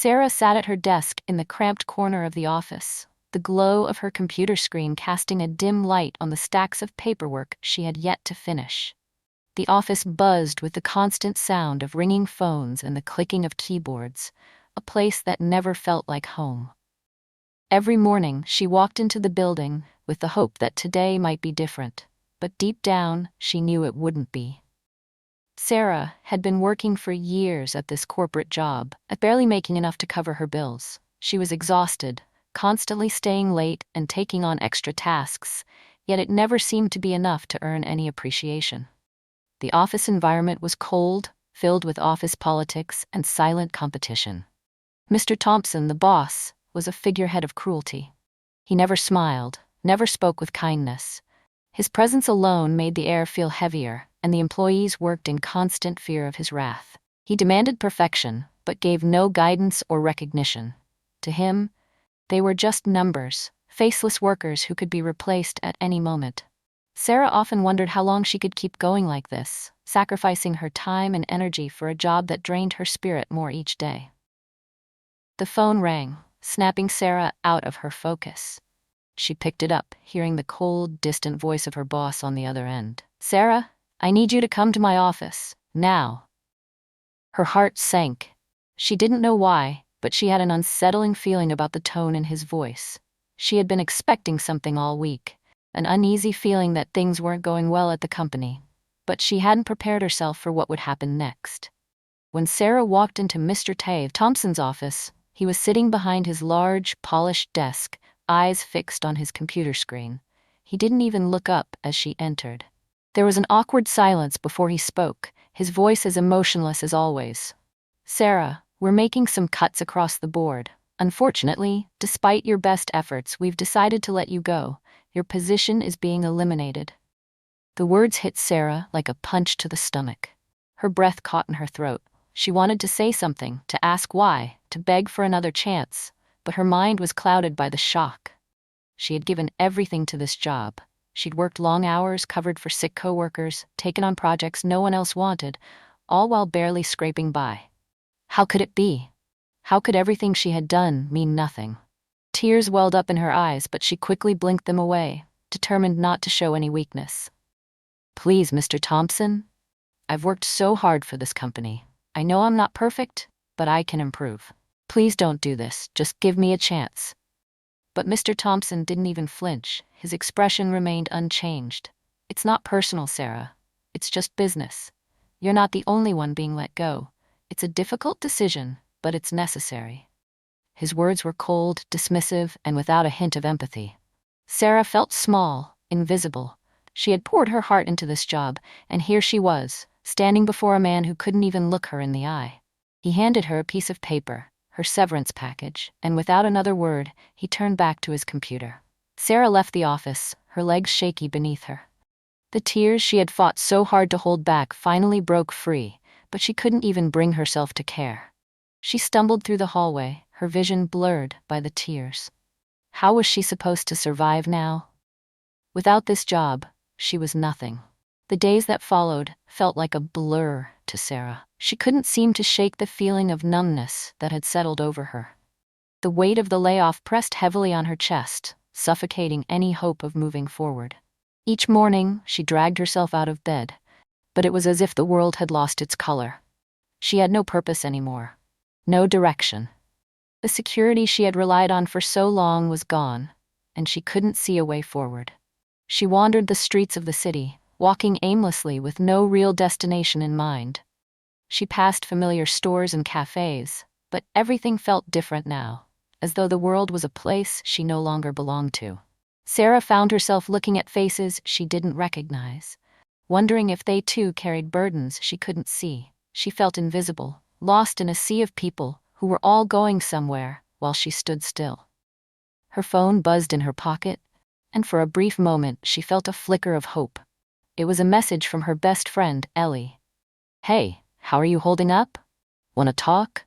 Sarah sat at her desk in the cramped corner of the office, the glow of her computer screen casting a dim light on the stacks of paperwork she had yet to finish. The office buzzed with the constant sound of ringing phones and the clicking of keyboards, a place that never felt like home. Every morning, she walked into the building with the hope that today might be different, but deep down, she knew it wouldn't be. Sarah had been working for years at this corporate job, barely making enough to cover her bills. She was exhausted, constantly staying late and taking on extra tasks, yet it never seemed to be enough to earn any appreciation. The office environment was cold, filled with office politics and silent competition. Mr. Thompson, the boss, was a figurehead of cruelty. He never smiled, never spoke with kindness. His presence alone made the air feel heavier, and the employees worked in constant fear of his wrath. He demanded perfection, but gave no guidance or recognition. To him, they were just numbers, faceless workers who could be replaced at any moment. Sarah often wondered how long she could keep going like this, sacrificing her time and energy for a job that drained her spirit more each day. The phone rang, snapping Sarah out of her focus. She picked it up, hearing the cold, distant voice of her boss on the other end. "Sarah, I need you to come to my office, now." Her heart sank. She didn't know why, but she had an unsettling feeling about the tone in his voice. She had been expecting something all week, an uneasy feeling that things weren't going well at the company, but she hadn't prepared herself for what would happen next. When Sarah walked into Mr. Thompson's office, he was sitting behind his large, polished desk, eyes fixed on his computer screen. He didn't even look up as she entered. There was an awkward silence before he spoke, his voice as emotionless as always. "Sarah, we're making some cuts across the board. Unfortunately, despite your best efforts, we've decided to let you go. Your position is being eliminated." The words hit Sarah like a punch to the stomach. Her breath caught in her throat. She wanted to say something, to ask why, to beg for another chance, but her mind was clouded by the shock. She had given everything to this job. She'd worked long hours, covered for sick coworkers, taken on projects no one else wanted, all while barely scraping by. How could it be? How could everything she had done mean nothing? Tears welled up in her eyes, but she quickly blinked them away, determined not to show any weakness. "Please, Mr. Thompson, I've worked so hard for this company. I know I'm not perfect, but I can improve. Please don't do this, just give me a chance." But Mr. Thompson didn't even flinch. His expression remained unchanged. "It's not personal, Sarah. It's just business. You're not the only one being let go. It's a difficult decision, but it's necessary." His words were cold, dismissive, and without a hint of empathy. Sarah felt small, invisible. She had poured her heart into this job, and here she was, standing before a man who couldn't even look her in the eye. He handed her a piece of paper, her severance package, and without another word, he turned back to his computer. Sarah left the office, her legs shaky beneath her. The tears she had fought so hard to hold back finally broke free, but she couldn't even bring herself to care. She stumbled through the hallway, her vision blurred by the tears. How was she supposed to survive now? Without this job, she was nothing. The days that followed felt like a blur to Sarah. She couldn't seem to shake the feeling of numbness that had settled over her. The weight of the layoff pressed heavily on her chest, suffocating any hope of moving forward. Each morning, she dragged herself out of bed, but it was as if the world had lost its color. She had no purpose anymore, no direction. The security she had relied on for so long was gone, and she couldn't see a way forward. She wandered the streets of the city, walking aimlessly with no real destination in mind. She passed familiar stores and cafes, but everything felt different now, as though the world was a place she no longer belonged to. Sarah found herself looking at faces she didn't recognize, wondering if they too carried burdens she couldn't see. She felt invisible, lost in a sea of people who were all going somewhere while she stood still. Her phone buzzed in her pocket, and for a brief moment she felt a flicker of hope. It was a message from her best friend, Ellie. "Hey, how are you holding up? Want to talk?"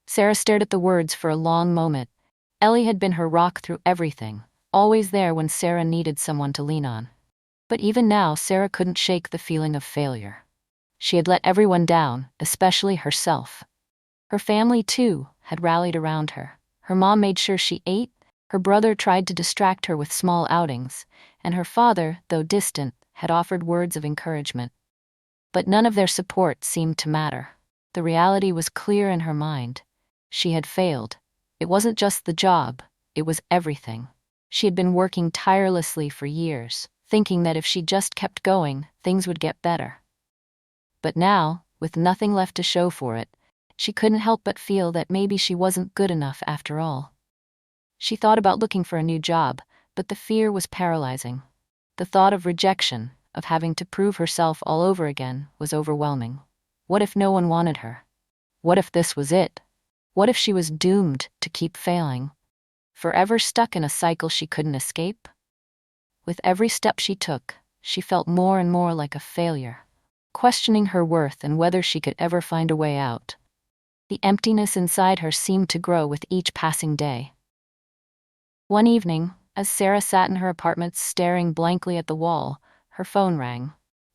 Sarah stared at the words for a long moment. Ellie had been her rock through everything, always there when Sarah needed someone to lean on. But even now, Sarah couldn't shake the feeling of failure. She had let everyone down, especially herself. Her family, too, had rallied around her. Her mom made sure she ate, her brother tried to distract her with small outings, and her father, though distant, had offered words of encouragement. But none of their support seemed to matter. The reality was clear in her mind. She had failed. It wasn't just the job, it was everything. She had been working tirelessly for years, thinking that if she just kept going, things would get better. But now, with nothing left to show for it, she couldn't help but feel that maybe she wasn't good enough after all. She thought about looking for a new job, but the fear was paralyzing. The thought of rejection, of having to prove herself all over again, was overwhelming. What if no one wanted her? What if this was it? What if she was doomed to keep failing? Forever stuck in a cycle she couldn't escape? With every step she took, she felt more and more like a failure, questioning her worth and whether she could ever find a way out. The emptiness inside her seemed to grow with each passing day. One evening, as Sarah sat in her apartment staring blankly at the wall, her phone rang.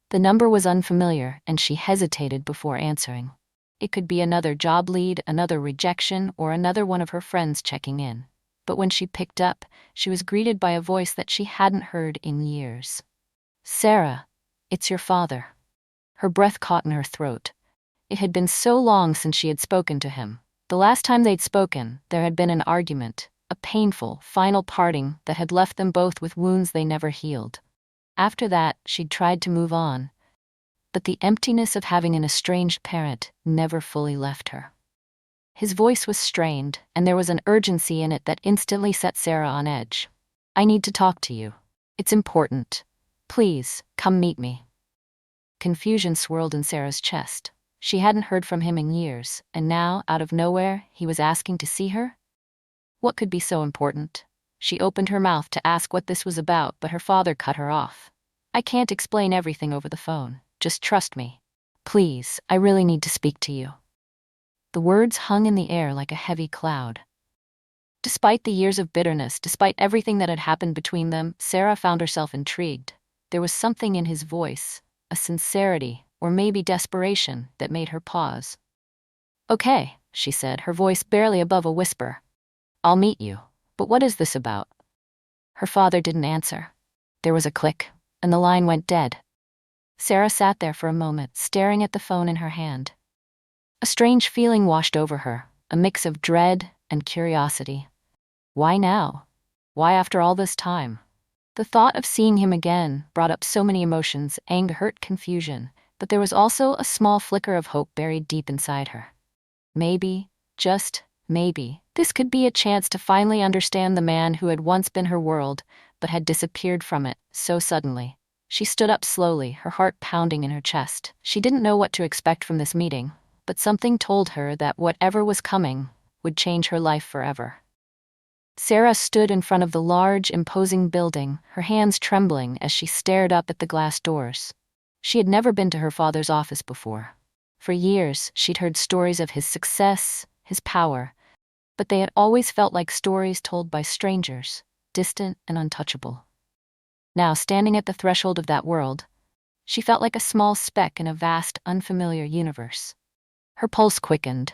The number was unfamiliar, and she hesitated before answering. It could be another job lead, another rejection, or another one of her friends checking in. But when she picked up, she was greeted by a voice that she hadn't heard in years. "Sarah, it's your father." Her breath caught in her throat. It had been so long since she had spoken to him. The last time they'd spoken, there had been an argument, a painful, final parting that had left them both with wounds they never healed. After that, she'd tried to move on, but the emptiness of having an estranged parent never fully left her. His voice was strained, and there was an urgency in it that instantly set Sarah on edge. "I need to talk to you. It's important. Please, come meet me." Confusion swirled in Sarah's chest. She hadn't heard from him in years, and now, out of nowhere, he was asking to see her? What could be so important? She opened her mouth to ask what this was about, but her father cut her off. "I can't explain everything over the phone. Just trust me. Please, I really need to speak to you." The words hung in the air like a heavy cloud. Despite the years of bitterness, despite everything that had happened between them, Sarah found herself intrigued. There was something in his voice, a sincerity, or maybe desperation, that made her pause. "Okay," she said, her voice barely above a whisper. "I'll meet you. But what is this about?" Her father didn't answer. There was a click, and the line went dead. Sarah sat there for a moment, staring at the phone in her hand. A strange feeling washed over her, a mix of dread and curiosity. Why now? Why after all this time? The thought of seeing him again brought up so many emotions: anger, hurt, confusion, but there was also a small flicker of hope buried deep inside her. Maybe, just maybe, this could be a chance to finally understand the man who had once been her world, but had disappeared from it so suddenly. She stood up slowly, her heart pounding in her chest. She didn't know what to expect from this meeting, but something told her that whatever was coming would change her life forever. Sarah stood in front of the large, imposing building, her hands trembling as she stared up at the glass doors. She had never been to her father's office before. For years, she'd heard stories of his success, his power, but they had always felt like stories told by strangers, distant and untouchable. Now, standing at the threshold of that world, she felt like a small speck in a vast, unfamiliar universe. Her pulse quickened.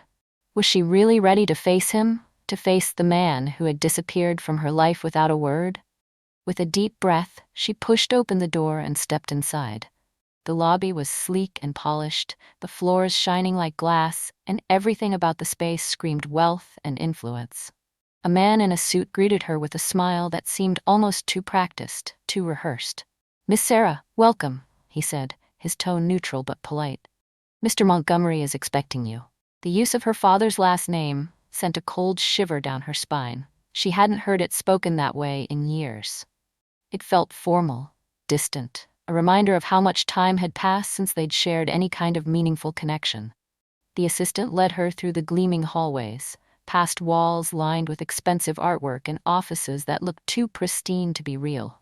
Was she really ready to face him? To face the man who had disappeared from her life without a word? With a deep breath, she pushed open the door and stepped inside. The lobby was sleek and polished, the floors shining like glass, and everything about the space screamed wealth and influence. A man in a suit greeted her with a smile that seemed almost too practiced, too rehearsed. "Miss Sarah, welcome," he said, his tone neutral but polite. "Mr. Montgomery is expecting you." The use of her father's last name sent a cold shiver down her spine. She hadn't heard it spoken that way in years. It felt formal, distant, a reminder of how much time had passed since they'd shared any kind of meaningful connection. The assistant led her through the gleaming hallways, past walls lined with expensive artwork and offices that looked too pristine to be real.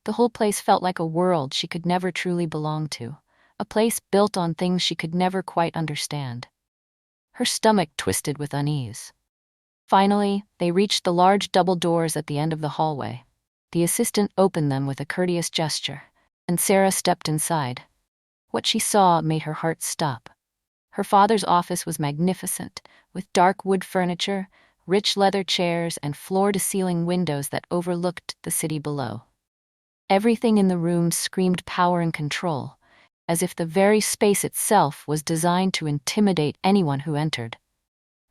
The whole place felt like a world she could never truly belong to, a place built on things she could never quite understand. Her stomach twisted with unease. Finally, they reached the large double doors at the end of the hallway. The assistant opened them with a courteous gesture, and Sarah stepped inside. What she saw made her heart stop. Her father's office was magnificent, with dark wood furniture, rich leather chairs, and floor-to-ceiling windows that overlooked the city below. Everything in the room screamed power and control, as if the very space itself was designed to intimidate anyone who entered.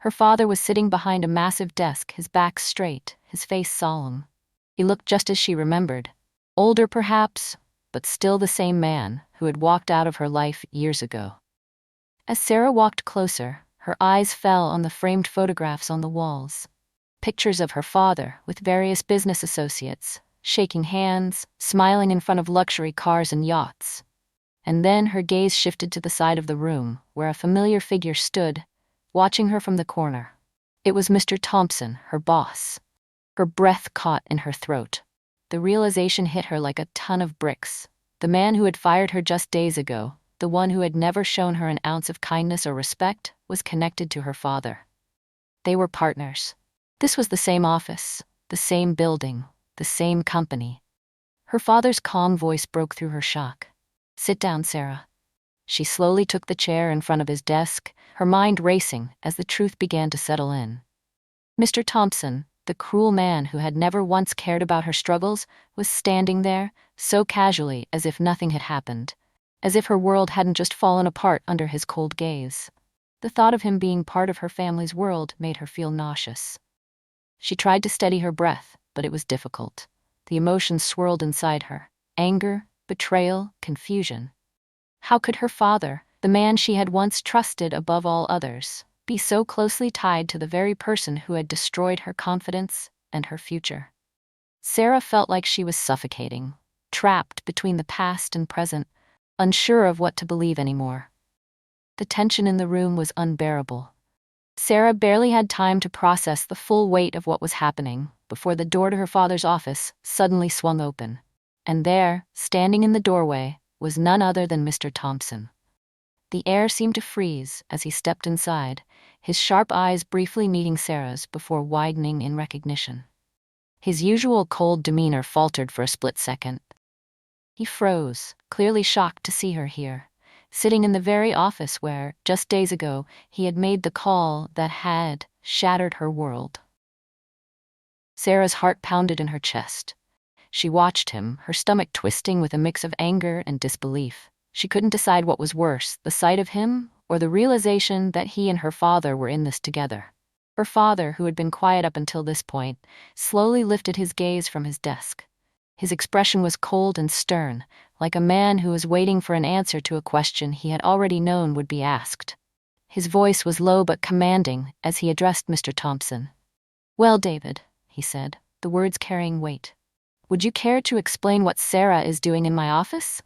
Her father was sitting behind a massive desk, his back straight, his face solemn. He looked just as she remembered. Older perhaps, but still the same man who had walked out of her life years ago. As Sarah walked closer, her eyes fell on the framed photographs on the walls. Pictures of her father with various business associates, shaking hands, smiling in front of luxury cars and yachts. And then her gaze shifted to the side of the room, where a familiar figure stood, watching her from the corner. It was Mr. Thompson, her boss. Her breath caught in her throat. The realization hit her like a ton of bricks. The man who had fired her just days ago, the one who had never shown her an ounce of kindness or respect, was connected to her father. They were partners. This was the same office, the same building, the same company. Her father's calm voice broke through her shock. "Sit down, Sarah." She slowly took the chair in front of his desk, her mind racing as the truth began to settle in. Mr. Thompson, the cruel man who had never once cared about her struggles, was standing there, so casually as if nothing had happened, as if her world hadn't just fallen apart under his cold gaze. The thought of him being part of her family's world made her feel nauseous. She tried to steady her breath, but it was difficult. The emotions swirled inside her: anger, betrayal, confusion. How could her father, the man she had once trusted above all others, be so closely tied to the very person who had destroyed her confidence and her future? Sarah felt like she was suffocating, trapped between the past and present, unsure of what to believe anymore. The tension in the room was unbearable. Sarah barely had time to process the full weight of what was happening before the door to her father's office suddenly swung open. And there, standing in the doorway, was none other than Mr. Thompson. The air seemed to freeze as he stepped inside, his sharp eyes briefly meeting Sarah's before widening in recognition. His usual cold demeanor faltered for a split second. He froze, clearly shocked to see her here, sitting in the very office where, just days ago, he had made the call that had shattered her world. Sarah's heart pounded in her chest. She watched him, her stomach twisting with a mix of anger and disbelief. She couldn't decide what was worse, the sight of him or the realization that he and her father were in this together. Her father, who had been quiet up until this point, slowly lifted his gaze from his desk. His expression was cold and stern, like a man who was waiting for an answer to a question he had already known would be asked. His voice was low but commanding as he addressed Mr. Thompson. "Well, David," he said, the words carrying weight, "would you care to explain what Sarah is doing in my office?"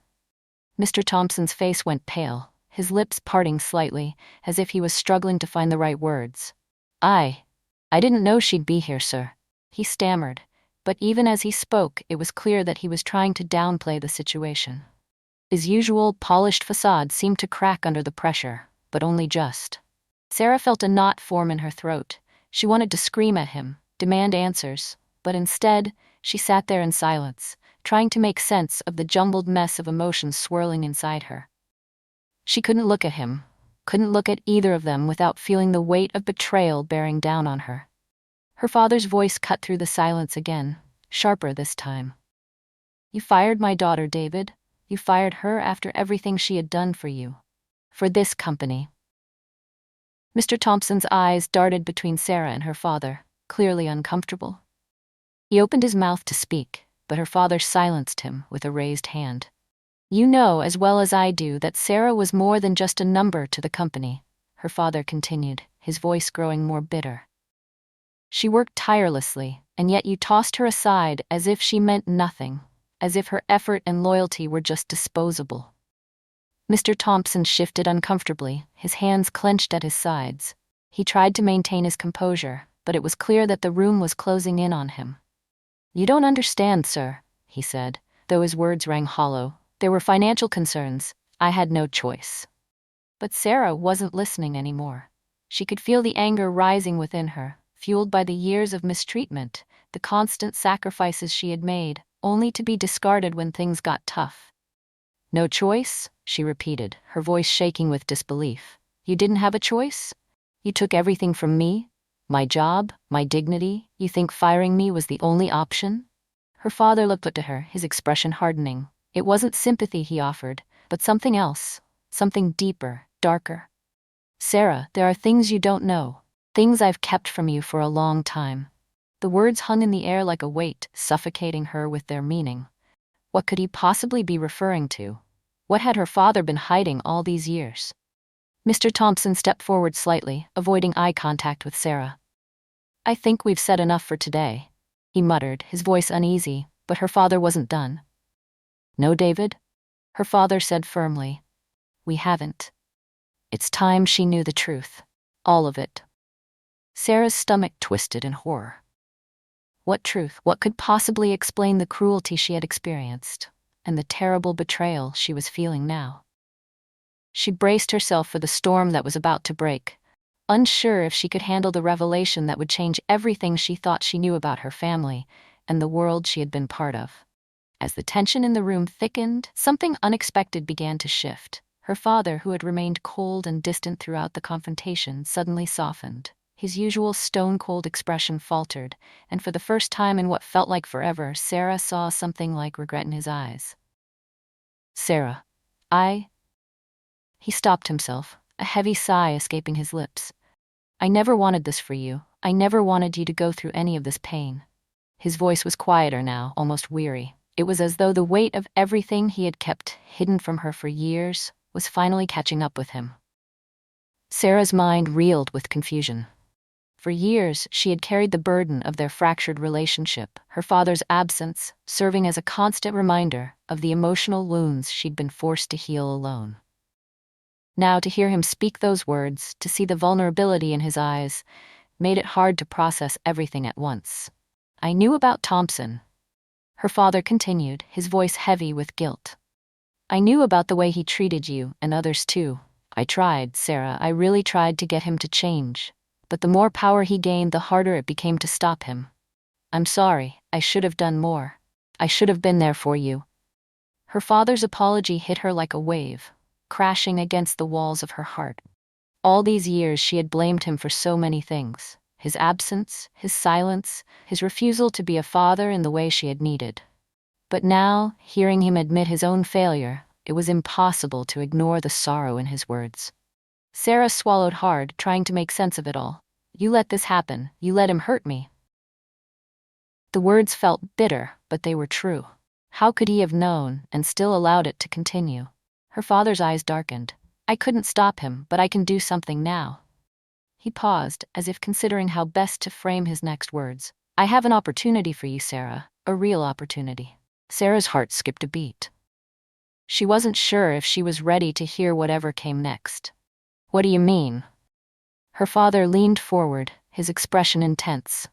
Mr. Thompson's face went pale, his lips parting slightly, as if he was struggling to find the right words. I didn't know she'd be here, sir," he stammered, but even as he spoke, it was clear that he was trying to downplay the situation. His usual polished facade seemed to crack under the pressure, but only just. Sarah felt a knot form in her throat. She wanted to scream at him, demand answers, but instead, she sat there in silence, trying to make sense of the jumbled mess of emotions swirling inside her. She couldn't look at him, couldn't look at either of them without feeling the weight of betrayal bearing down on her. Her father's voice cut through the silence again, sharper this time. "You fired my daughter, David. You fired her after everything she had done for you. For this company." Mr. Thompson's eyes darted between Sarah and her father, clearly uncomfortable. He opened his mouth to speak, but her father silenced him with a raised hand. "You know as well as I do that Sarah was more than just a number to the company," her father continued, his voice growing more bitter. "She worked tirelessly, and yet you tossed her aside as if she meant nothing, as if her effort and loyalty were just disposable." Mr. Thompson shifted uncomfortably, his hands clenched at his sides. He tried to maintain his composure, but it was clear that the room was closing in on him. "You don't understand, sir," he said, though his words rang hollow. "There were financial concerns. I had no choice." But Sarah wasn't listening anymore. She could feel the anger rising within her, fueled by the years of mistreatment, the constant sacrifices she had made, only to be discarded when things got tough. "No choice?" she repeated, her voice shaking with disbelief. You didn't have a choice? You took everything from me? My job, my dignity? You think firing me was the only option?" Her father looked up to her, his expression hardening. It wasn't sympathy he offered, but something else, something deeper, darker. "Sarah, there are things you don't know. Things I've kept from you for a long time." The words hung in the air like a weight, suffocating her with their meaning. What could he possibly be referring to? What had her father been hiding all these years? Mr. Thompson stepped forward slightly, avoiding eye contact with Sarah. "I think we've said enough for today," he muttered, his voice uneasy, but her father wasn't done. "No, David?" Her father said firmly. "We haven't." It's time she knew the truth. All of it. Sarah's stomach twisted in horror. What truth? What could possibly explain the cruelty she had experienced, and the terrible betrayal she was feeling now? She braced herself for the storm that was about to break, unsure if she could handle the revelation that would change everything she thought she knew about her family and the world she had been part of. As the tension in the room thickened, something unexpected began to shift. Her father, who had remained cold and distant throughout the confrontation, suddenly softened. His usual stone-cold expression faltered, and for the first time in what felt like forever, Sarah saw something like regret in his eyes. "Sarah, He stopped himself, a heavy sigh escaping his lips. "I never wanted this for you. I never wanted you to go through any of this pain." His voice was quieter now, almost weary. It was as though the weight of everything he had kept hidden from her for years was finally catching up with him. Sarah's mind reeled with confusion. For years, she had carried the burden of their fractured relationship, her father's absence serving as a constant reminder of the emotional wounds she'd been forced to heal alone. Now, to hear him speak those words, to see the vulnerability in his eyes, made it hard to process everything at once. "I knew about Thompson," her father continued, his voice heavy with guilt. "I knew about the way he treated you, and others too. I tried, Sarah, I really tried to get him to change. But the more power he gained, the harder it became to stop him. I'm sorry, I should have done more. I should have been there for you." Her father's apology hit her like a wave, crashing against the walls of her heart. All these years she had blamed him for so many things. His absence, his silence, his refusal to be a father in the way she had needed. But now, hearing him admit his own failure, it was impossible to ignore the sorrow in his words. Sarah swallowed hard, trying to make sense of it all. "You let this happen. You let him hurt me." The words felt bitter, but they were true. How could he have known and still allowed it to continue? Her father's eyes darkened. "I couldn't stop him, but I can do something now." He paused, as if considering how best to frame his next words. "I have an opportunity for you, Sarah, a real opportunity." Sarah's heart skipped a beat. She wasn't sure if she was ready to hear whatever came next. "What do you mean?" Her father leaned forward, his expression intense.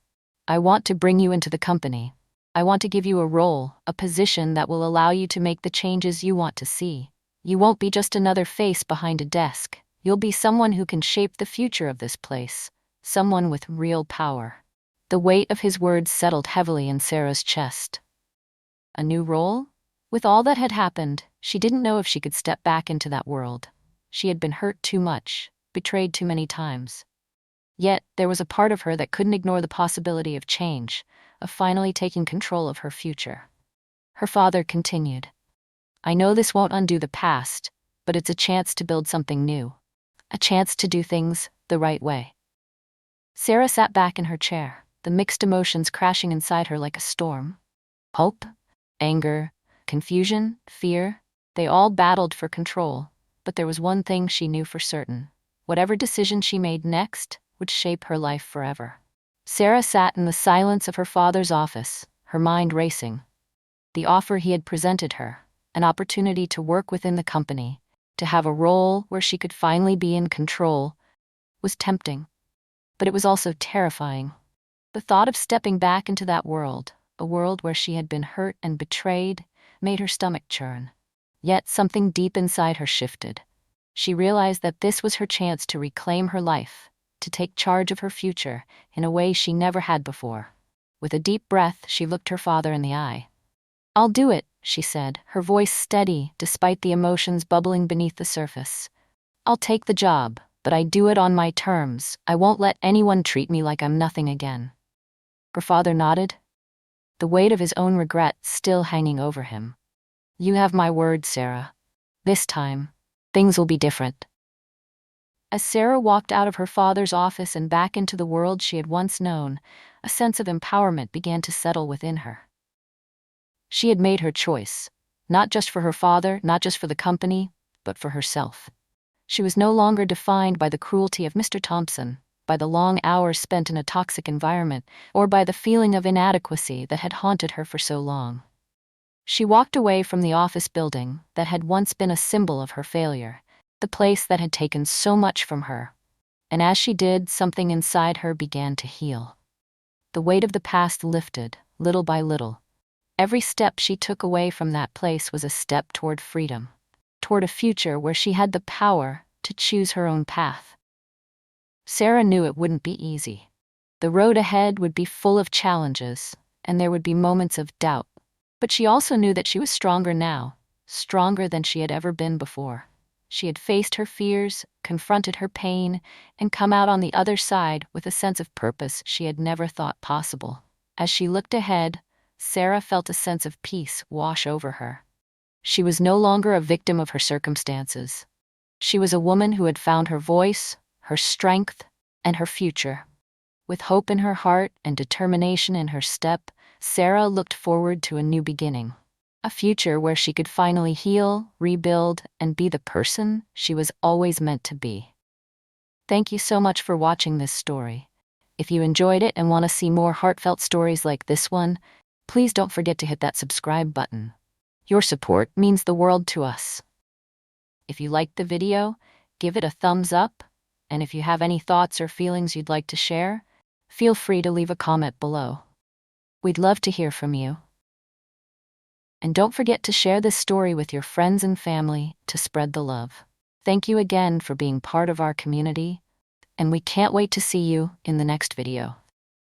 "I want to bring you into the company. I want to give you a role, a position that will allow you to make the changes you want to see. You won't be just another face behind a desk. You'll be someone who can shape the future of this place, someone with real power." The weight of his words settled heavily in Sarah's chest. A new role? With all that had happened, she didn't know if she could step back into that world. She had been hurt too much, betrayed too many times. Yet, there was a part of her that couldn't ignore the possibility of change, of finally taking control of her future. Her father continued. "I know this won't undo the past, but it's a chance to build something new. A chance to do things the right way." Sarah sat back in her chair, the mixed emotions crashing inside her like a storm. Hope, anger, confusion, fear, they all battled for control, but there was one thing she knew for certain. Whatever decision she made next would shape her life forever. Sarah sat in the silence of her father's office, her mind racing. The offer he had presented her, an opportunity to work within the company, to have a role where she could finally be in control, was tempting. But it was also terrifying. The thought of stepping back into that world, a world where she had been hurt and betrayed, made her stomach churn. Yet something deep inside her shifted. She realized that this was her chance to reclaim her life, to take charge of her future in a way she never had before. With a deep breath, she looked her father in the eye. "I'll do it," she said, her voice steady despite the emotions bubbling beneath the surface. "I'll take the job. but I do it on my terms. I won't let anyone treat me like I'm nothing again." Her father nodded, the weight of his own regret still hanging over him. "You have my word, Sarah. This time, things will be different." As Sarah walked out of her father's office and back into the world she had once known, a sense of empowerment began to settle within her. She had made her choice, not just for her father, not just for the company, but for herself. She was no longer defined by the cruelty of Mr. Thompson, by the long hours spent in a toxic environment, or by the feeling of inadequacy that had haunted her for so long. She walked away from the office building that had once been a symbol of her failure, the place that had taken so much from her. And as she did, something inside her began to heal. The weight of the past lifted, little by little. Every step she took away from that place was a step toward freedom, toward a future where she had the power to choose her own path. Sarah knew it wouldn't be easy. The road ahead would be full of challenges, and there would be moments of doubt. But she also knew that she was stronger now, stronger than she had ever been before. She had faced her fears, confronted her pain, and come out on the other side with a sense of purpose she had never thought possible. As she looked ahead, Sarah felt a sense of peace wash over her. She was no longer a victim of her circumstances. She was a woman who had found her voice, her strength, and her future. With hope in her heart and determination in her step, Sarah looked forward to a new beginning. A future where she could finally heal, rebuild, and be the person she was always meant to be. Thank you so much for watching this story. If you enjoyed it and want to see more heartfelt stories like this one, please don't forget to hit that subscribe button. Your support means the world to us. If you liked the video, give it a thumbs up, and if you have any thoughts or feelings you'd like to share, feel free to leave a comment below. We'd love to hear from you. And don't forget to share this story with your friends and family to spread the love. Thank you again for being part of our community, and we can't wait to see you in the next video.